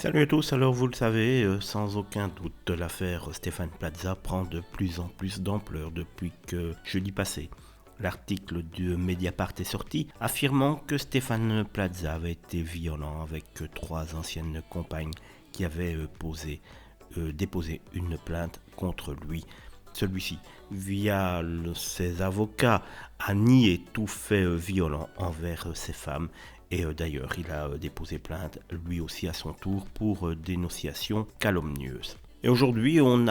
Salut à tous, alors vous le savez, sans aucun doute, l'affaire Stéphane Plaza prend de plus en plus d'ampleur depuis que jeudi passé. L'article de Mediapart est sorti affirmant que Stéphane Plaza avait été violent avec trois anciennes compagnes qui avaient déposé une plainte contre lui. Celui-ci, via ses avocats, a nié tout fait violent envers ces femmes et d'ailleurs il a déposé plainte lui aussi à son tour pour dénonciation calomnieuse. Et aujourd'hui on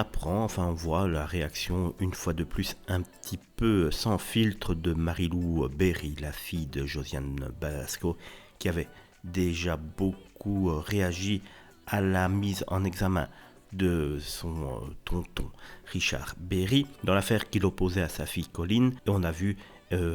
voit la réaction une fois de plus un petit peu sans filtre de Marilou Berry, la fille de Josiane Balasco, qui avait déjà beaucoup réagi à la mise en examen de son tonton Richard Berry dans l'affaire qu'il opposait à sa fille Colline. Et on a vu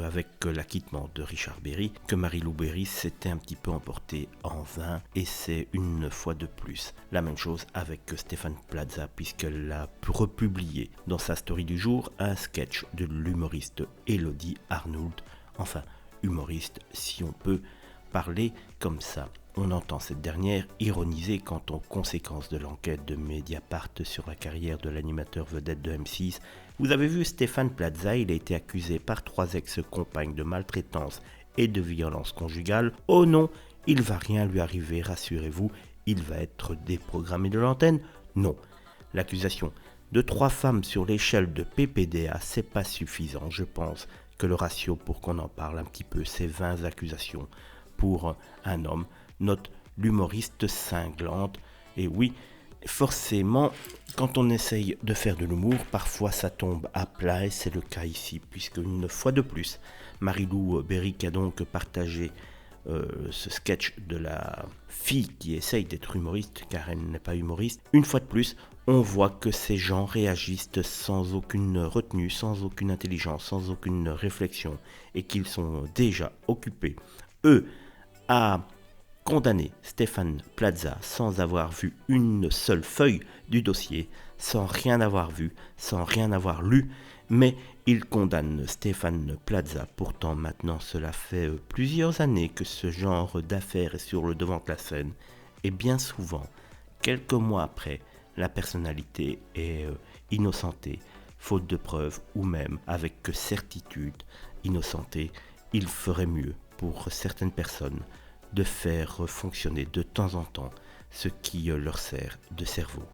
avec l'acquittement de Richard Berry que Marilou Berry s'était un petit peu emportée en vain, et c'est une fois de plus la même chose avec Stéphane Plaza, puisqu'elle a republié dans sa story du jour un sketch de l'humoriste Elodie Arnould, enfin humoriste si on peut parler comme ça. On entend cette dernière ironiser quant aux conséquences de l'enquête de Mediapart sur la carrière de l'animateur vedette de M6. Vous avez vu Stéphane Plaza, il a été accusé par 3 ex-compagnes de maltraitance et de violence conjugale. Oh non, il va rien lui arriver, rassurez-vous, il va être déprogrammé de l'antenne. Non, l'accusation de 3 femmes sur l'échelle de PPDA, c'est pas suffisant. Je pense que le ratio pour qu'on en parle un petit peu, c'est 20 accusations pour un homme, note l'humoriste cinglante. Et oui, forcément, quand on essaye de faire de l'humour, parfois ça tombe à plat, et c'est le cas ici, puisque une fois de plus, Marilou Berry a donc partagé ce sketch de la fille qui essaye d'être humoriste, car elle n'est pas humoriste. Une fois de plus, on voit que ces gens réagissent sans aucune retenue, sans aucune intelligence, sans aucune réflexion, et qu'ils sont déjà occupés, eux, à condamner Stéphane Plaza sans avoir vu une seule feuille du dossier, sans rien avoir vu, sans rien avoir lu, mais il condamne Stéphane Plaza. Pourtant maintenant cela fait plusieurs années que ce genre d'affaire est sur le devant de la scène, et bien souvent, quelques mois après, la personnalité est innocentée, faute de preuves, ou même avec certitude innocentée. Il ferait mieux pour certaines personnes de faire fonctionner de temps en temps ce qui leur sert de cerveau.